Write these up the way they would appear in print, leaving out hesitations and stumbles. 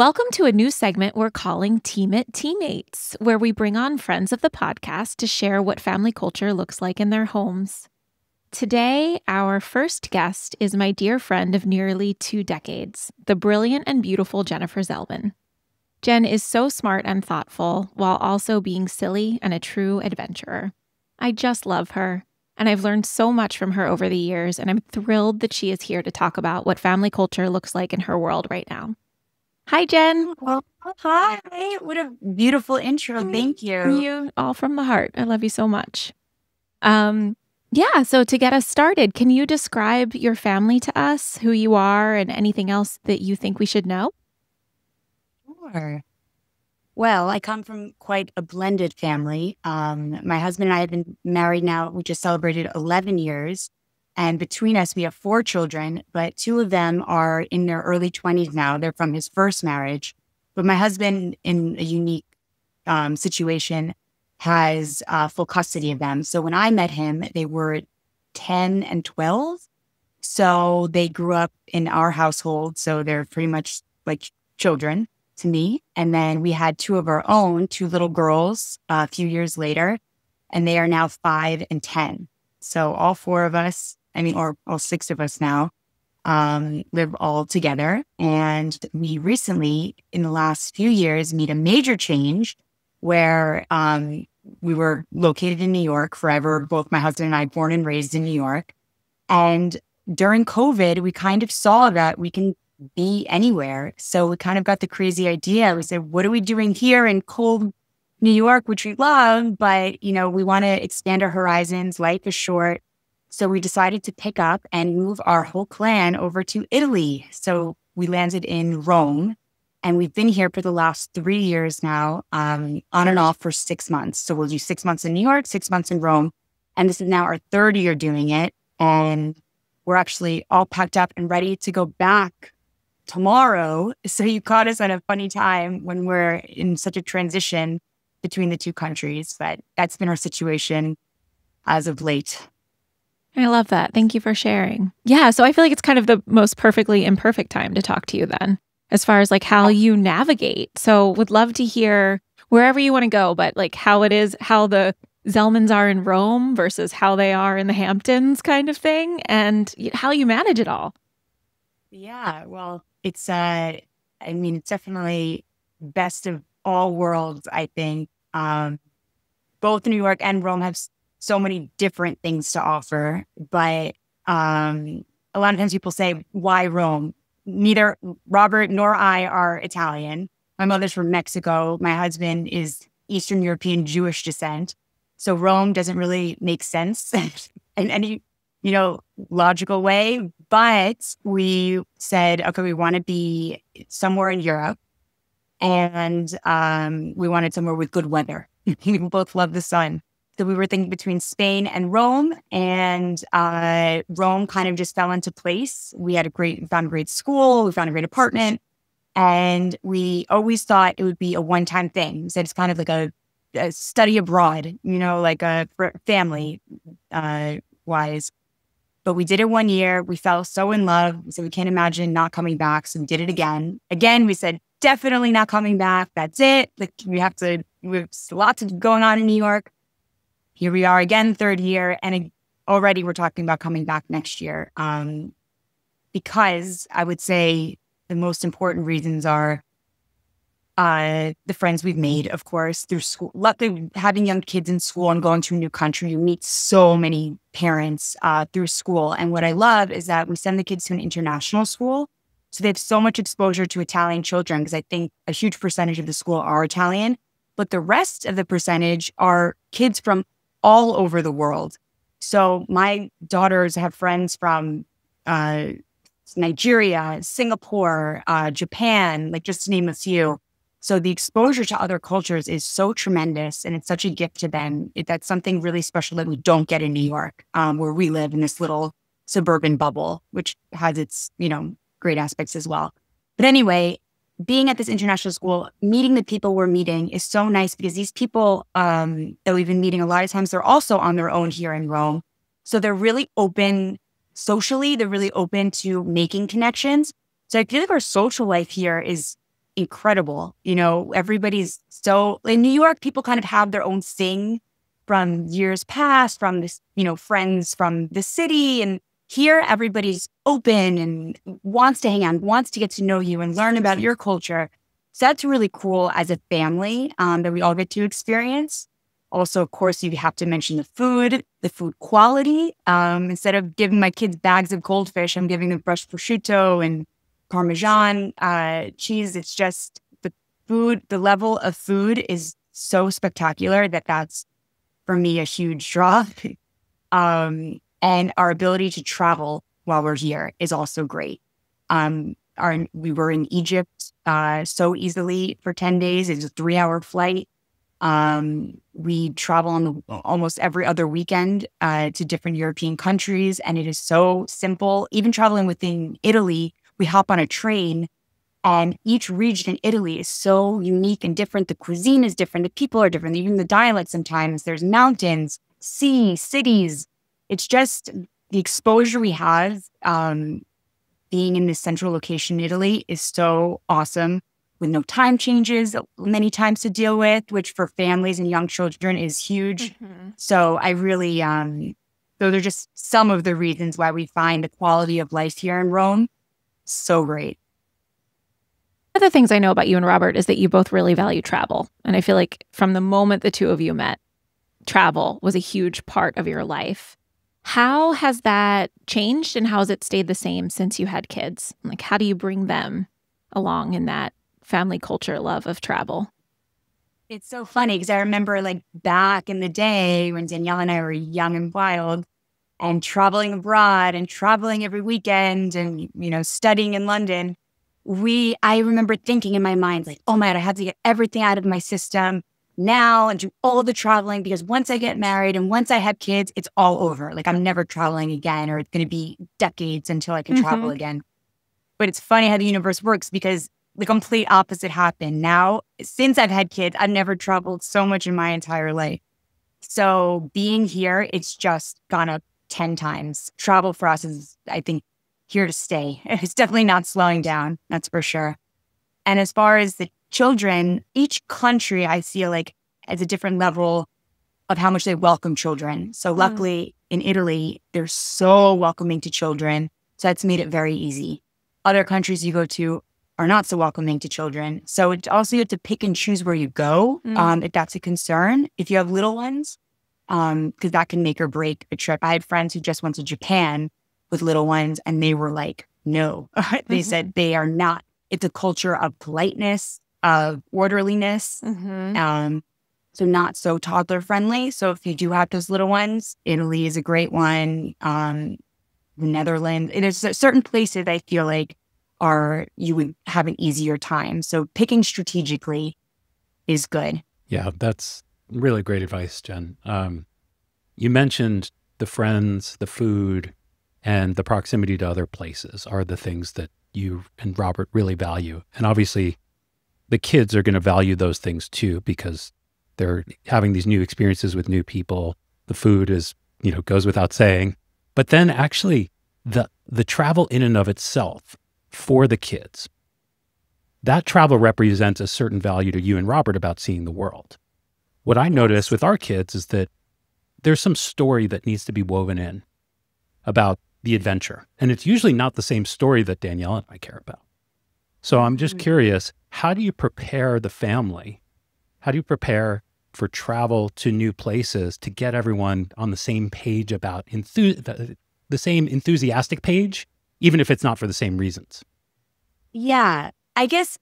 Welcome to a new segment we're calling TMIT Teammates, where we bring on friends of the podcast to share what family culture looks like in their homes. Today, our first guest is my dear friend of nearly 2 decades, the brilliant and beautiful Jennifer Zelman. Jen is so smart and thoughtful while also being silly and a true adventurer. I just love her, and I've learned so much from her over the years, and I'm thrilled that she is here to talk about what family culture looks like in her world right now. Hi, Jen. Well, hi. What a beautiful intro. Thank you. You all from the heart. I love you so much. So to get us started, can you describe your family to us, who you are, and anything else that you think we should know? Sure. Well, I come from quite a blended family. My husband and I have been married now. We just celebrated 11 years. And between us, we have 4 children, but 2 of them are in their early 20s now. They're from his first marriage. But my husband, in a unique situation, has full custody of them. So when I met him, they were 10 and 12. So they grew up in our household. So they're pretty much like children to me. And then we had 2 of our own, 2 little girls a few years later, and they are now 5 and 10. So all 4 of us, or all 6 of us now, live all together. And we recently, in the last few years, made a major change where we were located in New York forever. Both my husband and I, born and raised in New York. And during COVID, we kind of saw that we can be anywhere. So we kind of got the crazy idea. We said, what are we doing here in cold New York, which we love, but, we want to expand our horizons. Life is short. So we decided to pick up and move our whole clan over to Italy. So we landed in Rome, and we've been here for the last 3 years now, on and off for 6 months. So we'll do 6 months in New York, 6 months in Rome. And this is now our 3rd year doing it. And we're actually all packed up and ready to go back tomorrow. So you caught us at a funny time when we're in such a transition between the 2 countries, but that's been our situation as of late. I love that. Thank you for sharing. Yeah, so I feel like it's kind of the most perfectly imperfect time to talk to you then, as far as like how you navigate. So would love to hear wherever you want to go, but like how it is, how the Zelmans are in Rome versus how they are in the Hamptons kind of thing, and how you manage it all. Yeah, well, it's definitely best of all worlds, I think. Both New York and Rome have so many different things to offer, but a lot of times people say, why Rome? Neither Robert nor I are Italian. My mother's from Mexico. My husband is Eastern European Jewish descent. So Rome doesn't really make sense in any, logical way. But we said, okay, we want to be somewhere in Europe, and we wanted somewhere with good weather. We both love the sun. So we were thinking between Spain and Rome, and Rome kind of just fell into place. We found a great school, we found a great apartment, and we always thought it would be a one-time thing. We said it's kind of like a study abroad, like a family wise. But we did it 1 year. We fell so in love. We said we can't imagine not coming back. So we did it again. Again, we said definitely not coming back. That's it. Like we have lots of going on in New York. Here we are again, 3rd year, and already we're talking about coming back next year. Because I would say the most important reasons are the friends we've made, of course, through school. Luckily, having young kids in school and going to a new country, you meet so many parents through school. And what I love is that we send the kids to an international school. So they have so much exposure to Italian children, because I think a huge percentage of the school are Italian. But the rest of the percentage are kids from all over the world. So my daughters have friends from Nigeria, Singapore, Japan, like just to name a few. So the exposure to other cultures is so tremendous, and it's such a gift to them. That's something really special that we don't get in New York, where we live in this little suburban bubble, which has its, great aspects as well. But anyway, being at this international school, meeting the people we're meeting is so nice, because these people that we've been meeting, a lot of times they're also on their own here in Rome. So they're really open socially. They're really open to making connections. So I feel like our social life here is incredible. You know, everybody's so in New York, people kind of have their own thing from years past, from this, you know, friends from the city. And here, everybody's open and wants to hang out, wants to get to know you and learn about your culture. So that's really cool as a family that we all get to experience. Also, of course, you have to mention the food quality. Instead of giving my kids bags of goldfish, I'm giving them fresh prosciutto and Parmesan cheese. It's just the food, the level of food is so spectacular that's, for me, a huge draw. And our ability to travel while we're here is also great. We were in Egypt so easily for 10 days. It's a 3-hour flight. We travel on almost every other weekend to different European countries, and it is so simple. Even traveling within Italy, we hop on a train, and each region in Italy is so unique and different. The cuisine is different. The people are different. Even the dialect sometimes. There's mountains, sea, cities. It's just the exposure we have being in this central location in Italy is so awesome, with no time changes many times to deal with, which for families and young children is huge. So I really, those are just some of the reasons why we find the quality of life here in Rome so great. Other things I know about you and Robert is that you both really value travel. And I feel like from the moment the two of you met, travel was a huge part of your life. How has that changed and how has it stayed the same since you had kids? Like, how do you bring them along in that family culture love of travel? It's so funny because I remember like back in the day when Danielle and I were young and wild and traveling abroad and traveling every weekend and, you know, studying in London. I remember thinking in my mind, like, oh my God, I have to get everything out of my system now and do all the traveling because once I get married and once I have kids, it's all over. Like I'm never traveling again, or it's going to be decades until I can travel again. But it's funny how the universe works because the complete opposite happened. Now, since I've had kids, I've never traveled so much in my entire life. So being here, it's just gone up 10 times. Travel for us is, I think, here to stay. It's definitely not slowing down. That's for sure. And as far as the children, each country I feel like has a different level of how much they welcome children. So luckily in Italy, they're so welcoming to children. So that's made it very easy. Other countries you go to are not so welcoming to children. So it also, you have to pick and choose where you go, if that's a concern. If you have little ones, because that can make or break a trip. I had friends who just went to Japan with little ones and they were like, no. They said they are not. It's a culture of politeness, of orderliness, so not so toddler friendly. So if you do have those little ones, Italy is a great one. The Netherlands, there's certain places I feel like you would have an easier time. So picking strategically is good. Yeah, that's really great advice, Jen. You mentioned the friends, the food, and the proximity to other places are the things that you and Robert really value. And obviously, the kids are going to value those things too, because they're having these new experiences with new people. The food is, goes without saying. But then actually, the travel in and of itself for the kids, that travel represents a certain value to you and Robert about seeing the world. What I notice with our kids is that there's some story that needs to be woven in about the adventure. And it's usually not the same story that Danielle and I care about. So I'm just curious, how do you prepare the family? How do you prepare for travel to new places to get everyone on the same page about the same enthusiastic page, even if it's not for the same reasons? Yeah, I guess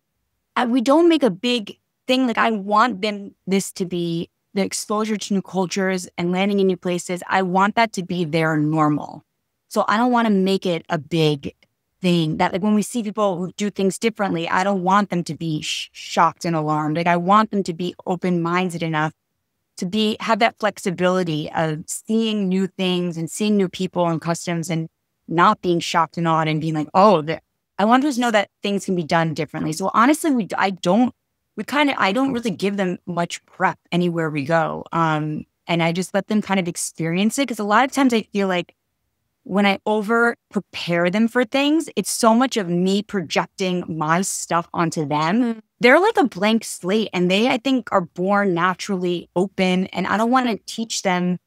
we don't make a big thing. Like I want this to be the exposure to new cultures and landing in new places. I want that to be their normal. So I don't want to make it a big thing that like when we see people who do things differently, I don't want them to be shocked and alarmed. Like I want them to be open-minded enough to have that flexibility of seeing new things and seeing new people and customs and not being shocked and awed and being like, oh, I want them to know that things can be done differently. So honestly, I don't really give them much prep anywhere we go. And I just let them kind of experience it. Because a lot of times I feel like when I over prepare them for things, it's so much of me projecting my stuff onto them. They're like a blank slate, and they, I think, are born naturally open, and I don't want to teach them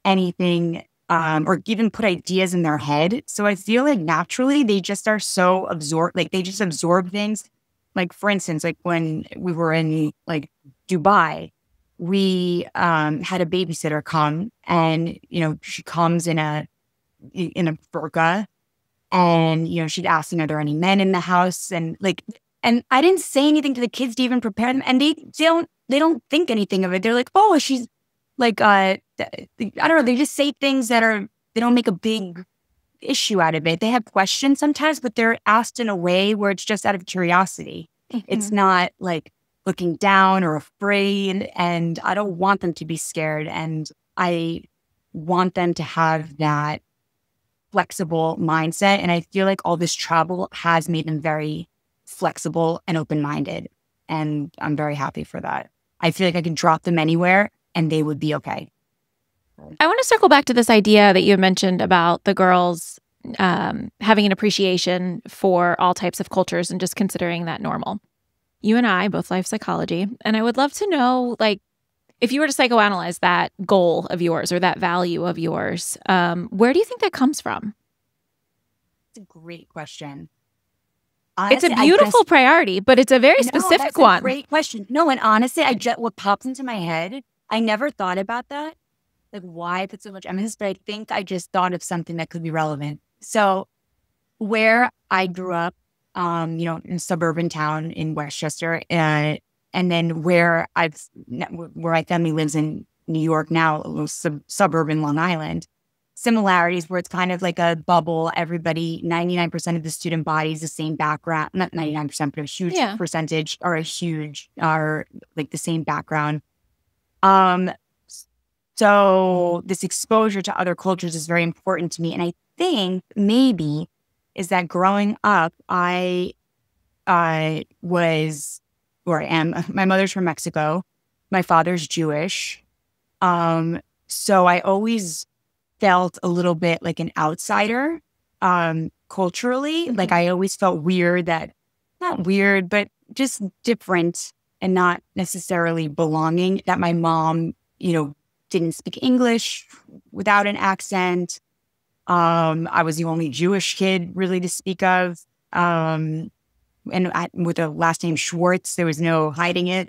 anything or even put ideas in their head. So I feel like naturally they just are so absorbed, like they just absorb things. Like, for instance, like when we were in like Dubai, we had a babysitter come, and, you know, she comes in a burqa, and, you know, she'd ask, are there any men in the house? And like, and I didn't say anything to the kids to even prepare them. And they don't think anything of it. They're like, oh, she's like, I don't know. They just say things they don't make a big issue out of it. They have questions sometimes, but they're asked in a way where it's just out of curiosity. It's not like looking down or afraid. And I don't want them to be scared. And I want them to have that flexible mindset. And I feel like all this travel has made them very flexible and open-minded. And I'm very happy for that. I feel like I can drop them anywhere and they would be okay. I want to circle back to this idea that you mentioned about the girls having an appreciation for all types of cultures and just considering that normal. You and I both life psychology, and I would love to know, like, if you were to psychoanalyze that goal of yours or that value of yours, where do you think that comes from? It's a great question. Honestly, it's a beautiful priority, but it's a very specific one. A great question. No, and honestly, what pops into my head, I never thought about that, like why I put so much emphasis, but I think I just thought of something that could be relevant. So where I grew up, in a suburban town in Westchester, and then where my family lives in New York now, a little suburban Long Island, similarities where it's kind of like a bubble. Everybody, 99% of the student body is the same background, not 99%, but a huge percentage are like the same background. So this exposure to other cultures is very important to me. And I think maybe is that growing up, I was, or I am, my mother's from Mexico. My father's Jewish. So I always felt a little bit like an outsider, culturally. Mm-hmm. Like I always felt weird not weird, but just different and not necessarily belonging, that my mom, didn't speak English without an accent. I was the only Jewish kid really to speak of. And with a last name Schwartz, there was no hiding it.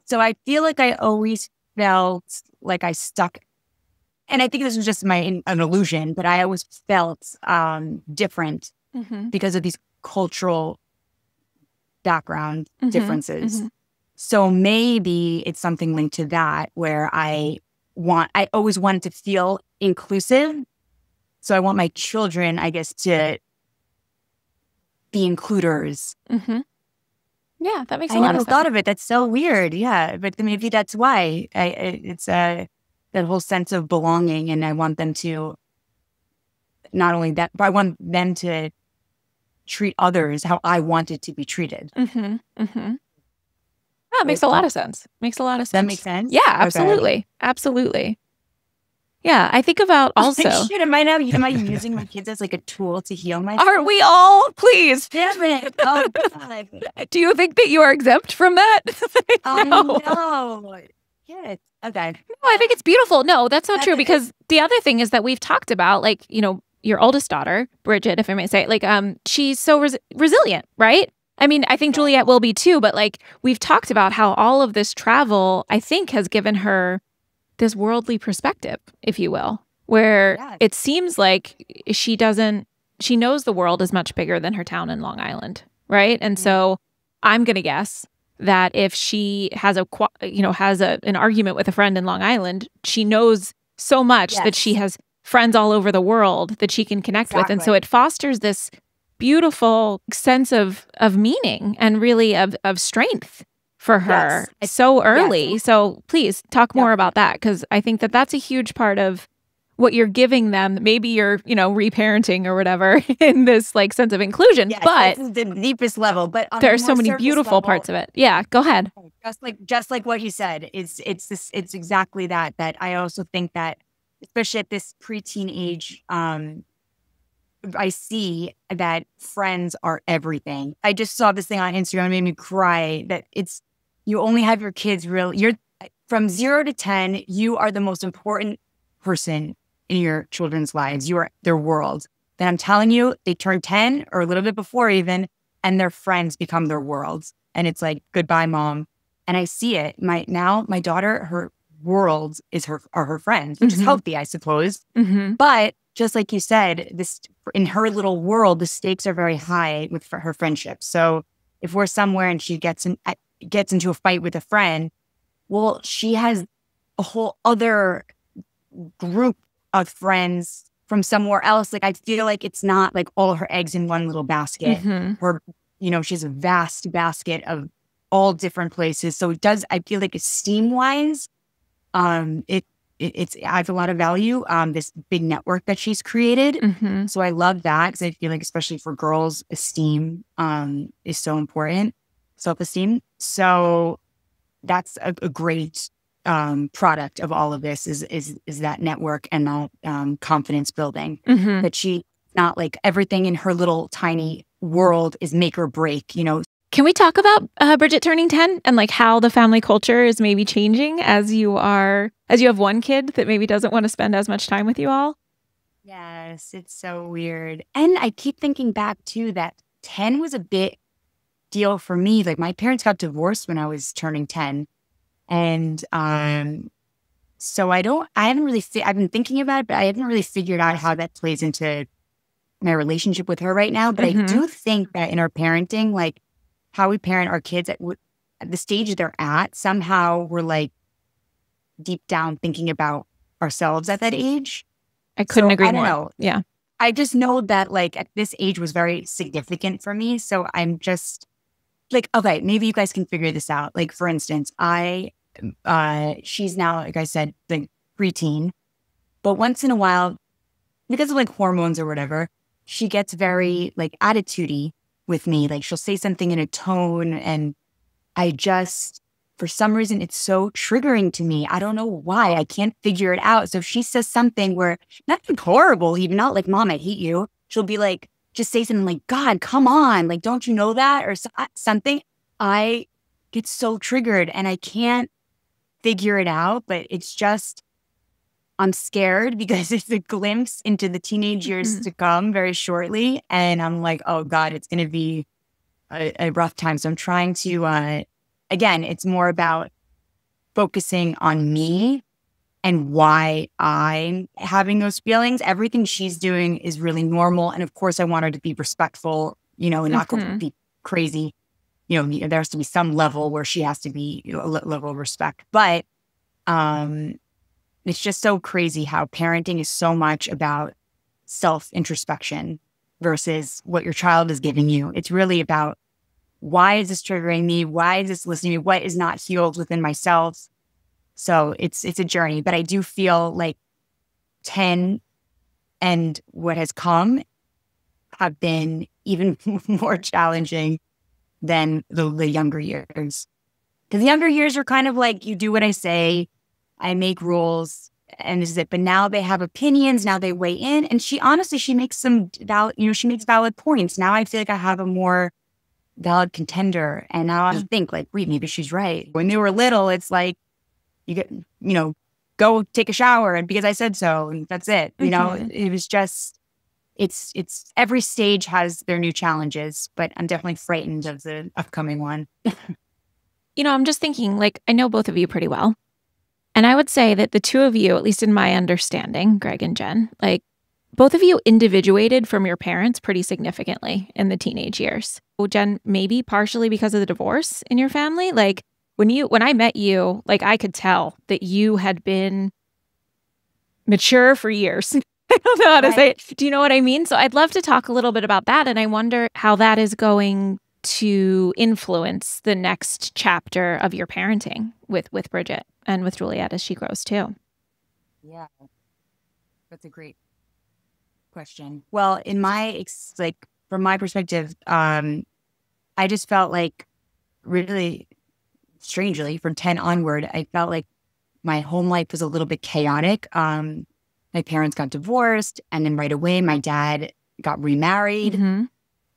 So I feel like I always felt like I stuck. And I think this was just an illusion, but I always felt different because of these cultural background differences. Mm-hmm. So maybe it's something linked to that, where I always wanted to feel inclusive. So I want my children, I guess, to be includers. Mm-hmm. Yeah, that makes a lot of sense. I never thought of it. That's so weird. Yeah, but maybe that's why it's that whole sense of belonging, and I want them to, not only that, but I want them to treat others how I wanted to be treated. Mm-hmm. Mm-hmm. That makes a lot of sense. Makes a lot of sense. That makes sense? Yeah, absolutely. Okay. Absolutely. Yeah, I think about also. Shit, am I using my kids as like a tool to heal myself? Aren't we all? Please. Damn it. Oh, God. Do you think that you are exempt from that? No. Yeah. Okay. No, I think it's beautiful. No, that's not true, because the other thing is that we've talked about, like, your oldest daughter, Bridget, if I may say, like, she's so resilient, right? I mean, I think Juliet will be too, but like we've talked about how all of this travel, I think, has given her this worldly perspective, if you will, where it seems like she knows the world is much bigger than her town in Long Island, right? And so I'm going to guess that if she has an argument with a friend in Long Island, she knows so much that she has friends all over the world that she can connect with. And so it fosters this beautiful sense of meaning and really of strength for her so early. Yes. So please talk more about that, because I think that that's a huge part of what you're giving them. Maybe you're, reparenting or whatever in this like sense of inclusion, but this is the deepest level. But there are so many beautiful parts of it. Yeah, go ahead. Just like what you said, it's exactly that I also think that especially at this preteen age, I see that friends are everything. I just saw this thing on Instagram, it made me cry, that you only have your kids you're from 0 to 10, you are the most important person in your children's lives. You are their world. Then I'm telling you, they turn 10 or a little bit before even, and their friends become their worlds. And it's like, goodbye, mom. And I see it. My daughter, her world are her friends, which is healthy, I suppose. But just like you said, in her little world, the stakes are very high with her friendship. So if we're somewhere and she gets into a fight with a friend, well, she has a whole other group of friends from somewhere else. Like, I feel like it's not like all her eggs in one little basket. She has a vast basket of all different places. So I feel like esteem wise, it adds a lot of value. This big network that she's created. So I love that, because I feel like, especially for girls, esteem is so important, self-esteem. So that's a great product of all of this is that network and that confidence building. That she not like everything in her little tiny world is make or break. Can we talk about Bridget turning 10 and like how the family culture is maybe changing as you have one kid that maybe doesn't want to spend as much time with you all? Yes, it's so weird. And I keep thinking back too that 10 was a big deal for me. Like, my parents got divorced when I was turning 10. And so I've been thinking about it, but I haven't really figured out how that plays into my relationship with her right now. But I do think that in our parenting, like how we parent our kids at the stage they're at, somehow we're like deep down thinking about ourselves at that age. I couldn't agree more. I don't know. Yeah. I just know that like at this age was very significant for me. So I'm just like, okay, maybe you guys can figure this out. Like, for instance, she's now, like I said, like preteen, but once in a while, because of like hormones or whatever, she gets very like attitude-y with me. Like, she'll say something in a tone, and for some reason, it's so triggering to me. I don't know why. I can't figure it out. So if she says something where, nothing horrible, even not like, mom, I hate you. She'll be like, just say something like, God, come on. Like, don't you know that? Or something. I get so triggered and I can't figure it out, but it's just, I'm scared because it's a glimpse into the teenage years to come very shortly. And I'm like, oh God, it's going to be a rough time. So I'm trying to, again, it's more about focusing on me and why I'm having those feelings. Everything she's doing is really normal. And of course, I want her to be respectful, and not go be crazy. There has to be some level where she has to be a level of respect. But it's just so crazy how parenting is so much about self-introspection versus what your child is giving you. It's really about, why is this triggering me? Why is this listening to me? What is not healed within myself? So it's a journey, but I do feel like 10 and what has come have been even more challenging than the younger years. Because the younger years are kind of like, you do what I say, I make rules, and this is it. But now they have opinions, now they weigh in. And she makes some valid, she makes valid points. Now I feel like I have a more valid contender. And now I think like, wait, maybe she's right. When they were little, it's like, you get, go take a shower and because I said so, and that's it. It was just, it's every stage has their new challenges, but I'm definitely frightened of the upcoming one. I'm just thinking, like, I know both of you pretty well. And I would say that the two of you, at least in my understanding, Greg and Jen, like, both of you individuated from your parents pretty significantly in the teenage years. Well, Jen, maybe partially because of the divorce in your family. Like, when I met you, like, I could tell that you had been mature for years. I don't know how to say it. Do you know what I mean? So I'd love to talk a little bit about that. And I wonder how that is going to influence the next chapter of your parenting with Bridget and with Juliet as she grows too. Yeah, that's a great question. Well, in from my perspective, I just felt like, really strangely, from 10 onward, I felt like my home life was a little bit chaotic. my parents got divorced, and then right away my dad got remarried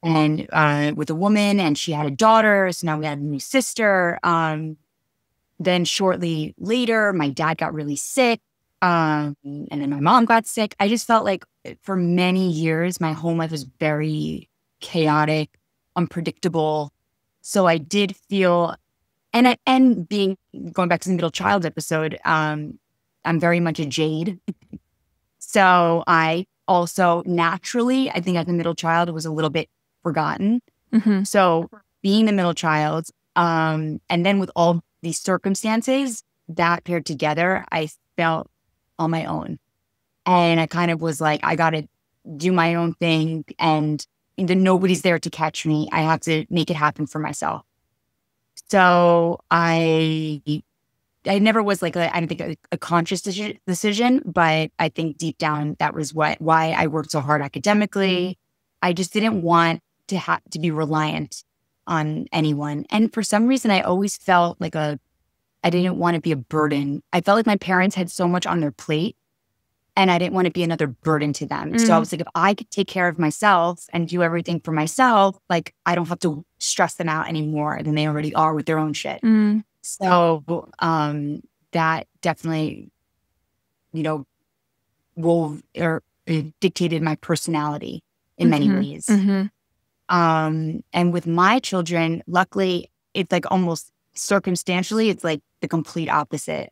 and with a woman, and she had a daughter. So now we had a new sister. Then shortly later, my dad got really sick. And then my mom got sick. I just felt like for many years, my home life was very chaotic, unpredictable. So I did feel, and being, going back to the middle child episode, I'm very much a jade. So I also naturally, I think as a middle child, was a little bit forgotten. So being the middle child, and then with all these circumstances that paired together, I felt on my own. And I kind of was like, I got to do my own thing, and nobody's there to catch me. I have to make it happen for myself. So I never was like, I don't think a conscious decision, but I think deep down that was why I worked so hard academically. I just didn't want to be reliant on anyone. And for some reason, I always felt like I didn't want to be a burden. I felt like my parents had so much on their plate, and I didn't want to be another burden to them. So I was like, if I could take care of myself and do everything for myself, like I don't have to stress them out any more than they already are with their own shit. So that definitely, it dictated my personality in many ways. And with my children, luckily, it's like almost circumstantially, it's like the complete opposite.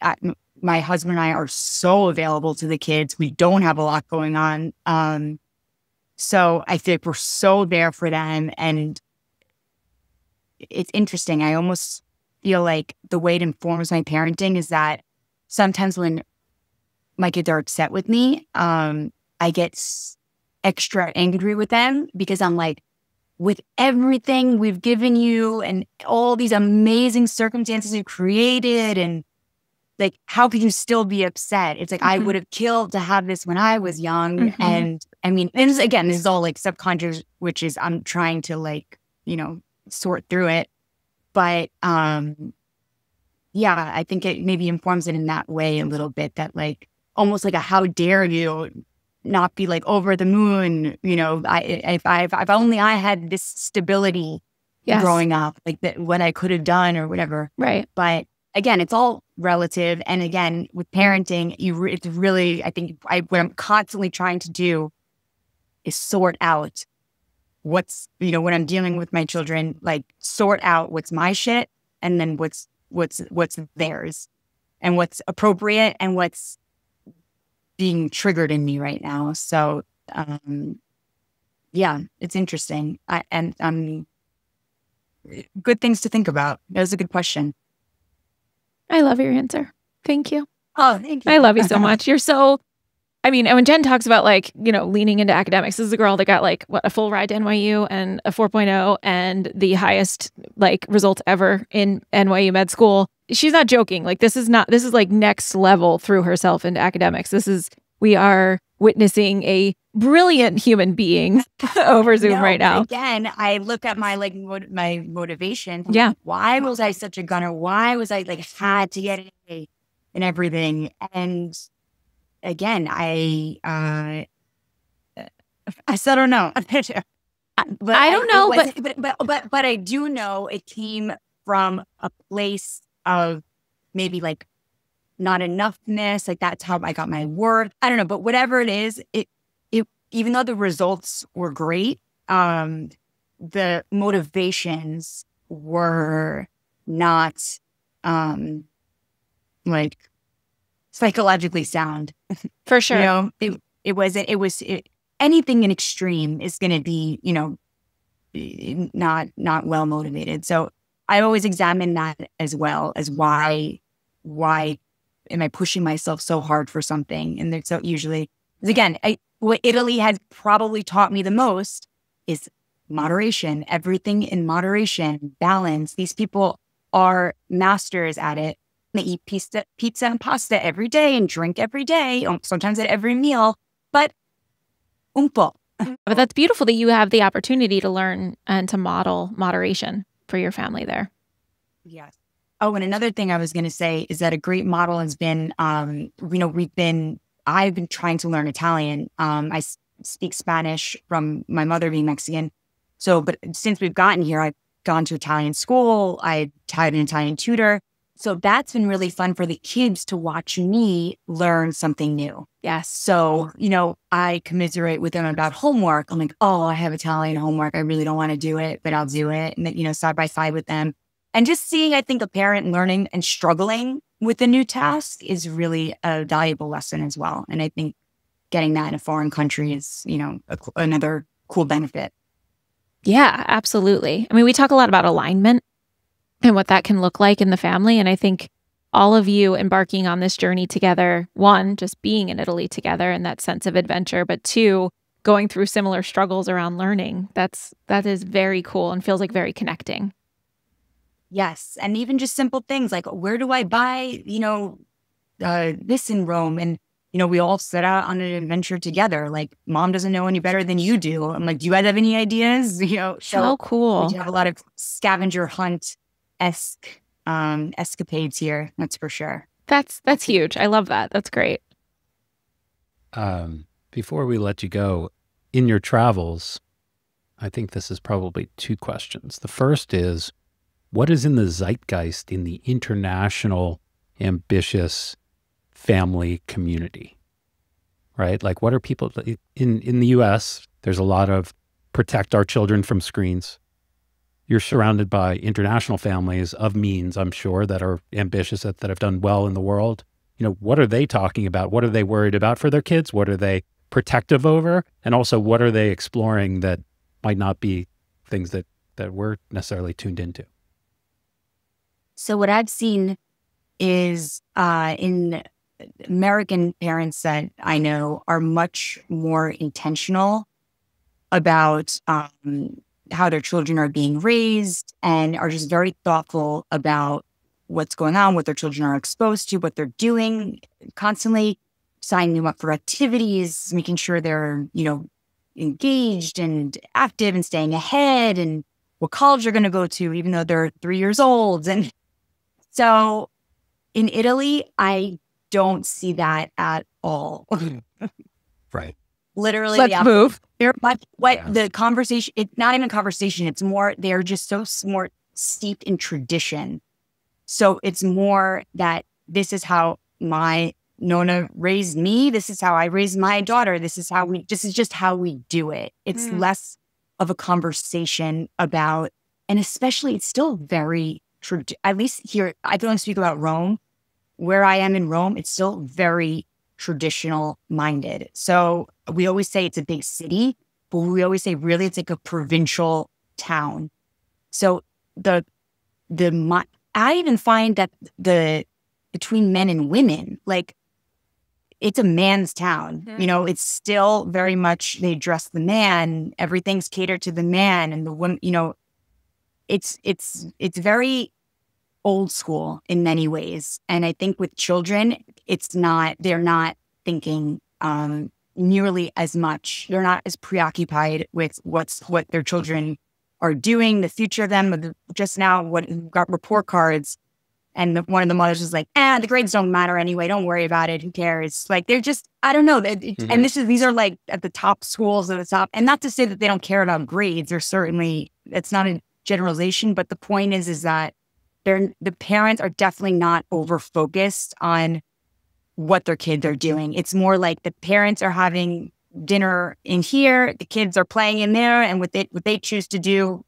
My husband and I are so available to the kids. We don't have a lot going on. So I think we're so there for them. And it's interesting. I almost feel like the way it informs my parenting is that sometimes when my kids are upset with me, I get extra angry with them because I'm like, with everything we've given you and all these amazing circumstances you created, and like, how could you still be upset? It's like, I would have killed to have this when I was young. And I mean, this is all like subconscious, which is I'm trying to like, sort through it. But yeah, I think it maybe informs it in that way a little bit, that like, almost like a how dare you not be like over the moon, if only I had this stability growing up, like that, what I could have done or whatever. Right. But again, it's all relative. And again, with parenting, it's really, I think what I'm constantly trying to do is sort out what's, when I'm dealing with my children, like sort out what's my shit and then what's theirs and what's appropriate and what's being triggered in me right now. So, yeah, it's interesting. Good things to think about. That was a good question. I love your answer. Thank you. Oh, thank you. I love you so much. You're so, I mean, and when Jen talks about like, leaning into academics, this is a girl that got like a full ride to NYU and a 4.0 and the highest like results ever in NYU med school. She's not joking. Like this is like next level through herself into academics. We are witnessing a brilliant human being over Zoom right now. Again, I look at my my motivation. Yeah. Why was I such a gunner? Why was I like had to get an A and everything? And again, I still don't know. But I don't know, but I do know it came from a place of maybe like not enoughness. Like that's how I got my worth. I don't know, but whatever it is, it even though the results were great, the motivations were not like psychologically sound. For sure. Anything in extreme is going to be, not well motivated. So I always examine that as well as why am I pushing myself so hard for something? And so usually, again, what Italy has probably taught me the most is moderation, everything in moderation, balance. These people are masters at it. They eat pizza and pasta every day and drink every day, sometimes at every meal, but un po'. But that's beautiful that you have the opportunity to learn and to model moderation for your family there. Yes. Oh, and another thing I was going to say is that a great model has been, we've been I've been trying to learn Italian. Speak Spanish from my mother being Mexican. So, but since we've gotten here, I've gone to Italian school. I hired an Italian tutor. So that's been really fun for the kids to watch me learn something new. Yes. So, I commiserate with them about homework. I'm like, oh, I have Italian homework. I really don't want to do it, but I'll do it. And then, side by side with them. And just seeing, I think, a parent learning and struggling with a new task is really a valuable lesson as well. And I think getting that in a foreign country is, another cool benefit. Yeah, absolutely. I mean, we talk a lot about alignment and what that can look like in the family. And I think all of you embarking on this journey together, one, just being in Italy together and that sense of adventure, but two, going through similar struggles around learning, that is very cool and feels like very connecting. Yes. And even just simple things like, where do I buy, this in Rome? And, we all set out on an adventure together. Like, mom doesn't know any better than you do. I'm like, do you guys have any ideas? So cool. We have a lot of scavenger hunt-esque escapades here. That's for sure. That's huge. I love that. That's great. Before we let you go, in your travels, I think this is probably two questions. The first is, what is in the zeitgeist in the international, ambitious family community, right? Like, what are people in the US? There's a lot of protect our children from screens. You're surrounded by international families of means, I'm sure, that are ambitious, that have done well in the world. What are they talking about? What are they worried about for their kids? What are they protective over? And also, what are they exploring that might not be things that we're necessarily tuned into? So what I've seen is in American parents that I know are much more intentional about how their children are being raised and are just very thoughtful about what's going on, what their children are exposed to, what they're doing, constantly signing them up for activities, making sure they're, engaged and active and staying ahead and what college they're going to go to, even though they're 3 years old. And so in Italy, I don't see that at all. Right. Literally, let's move. The conversation, it's not even a conversation. It's more, they're just so more steeped in tradition. So it's more that this is how my Nona raised me. This is how I raised my daughter. This is just how we do it. It's less of a conversation about, and especially it's still very, at least here, I can only speak about Rome. Where I am in Rome, it's still very traditional minded. So we always say it's a big city, but we always say really it's like a provincial town. So I even find that between men and women, like it's a man's town. It's still very much, they dress the man, everything's catered to the man, and the woman, it's very old school in many ways. And I think with children, they're not thinking nearly as much. They're not as preoccupied with what their children are doing, the future of them. Just now, got report cards, and one of the mothers was like, the grades don't matter anyway. Don't worry about it. Who cares? Like, they're just, I don't know. And these are like at the top schools at the top. And not to say that they don't care about grades. It's not a generalization, but the point is that the parents are definitely not over-focused on what their kids are doing. It's more like the parents are having dinner in here, the kids are playing in there, and what they choose to do,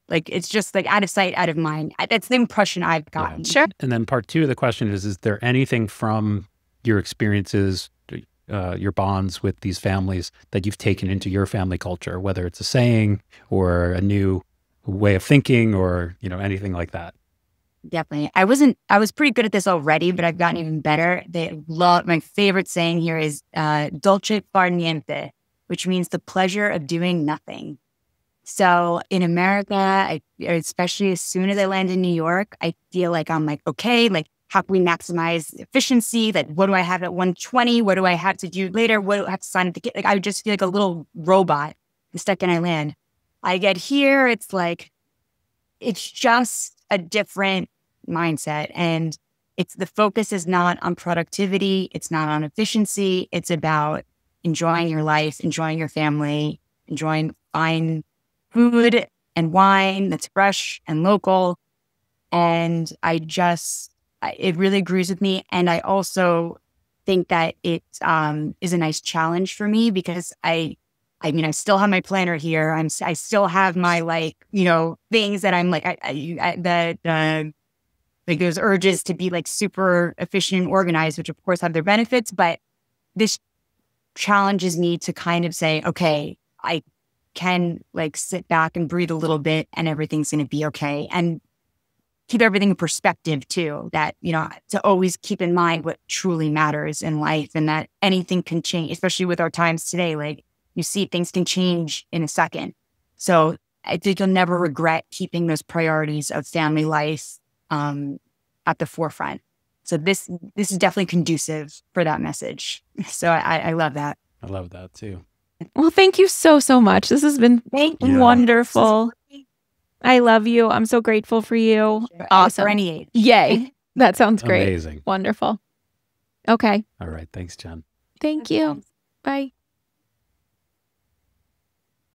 like, it's just like out of sight, out of mind. That's the impression I've gotten. Yeah. Sure. And then part two of the question is there anything from your experiences, your bonds with these families that you've taken into your family culture, whether it's a saying or a new way of thinking or, anything like that? Definitely. I was pretty good at this already, but I've gotten even better. My favorite saying here is dolce far niente, which means the pleasure of doing nothing. So in America, especially as soon as I land in New York, I feel like I'm like, okay, like how can we maximize efficiency? Like, what do I have at 1:20? What do I have to do later? What do I have to sign at the gate? Like, I just feel like a little robot the second I land. I get here, it's like, it's just a different mindset. And the focus is not on productivity. It's not on efficiency. It's about enjoying your life, enjoying your family, enjoying fine food and wine that's fresh and local. And it really agrees with me. And I also think that it is a nice challenge for me because I still have my planner here. I still have my things that I'm like those urges to be like super efficient and organized, which of course have their benefits, but this challenges me to kind of say, okay, I can like sit back and breathe a little bit and everything's going to be okay. And keep everything in perspective too, that, to always keep in mind what truly matters in life and that anything can change, especially with our times today. Like you see things can change in a second. So I think you'll never regret keeping those priorities of family life at the forefront. So this is definitely conducive for that message. So I love that. I love that too. Well, thank you so, so much. This has been wonderful. I love you. I'm so grateful for you. Awesome. For any age. Yay. That sounds great. Amazing. Wonderful. Okay. All right. Thanks, Jen. Thank you. Bye.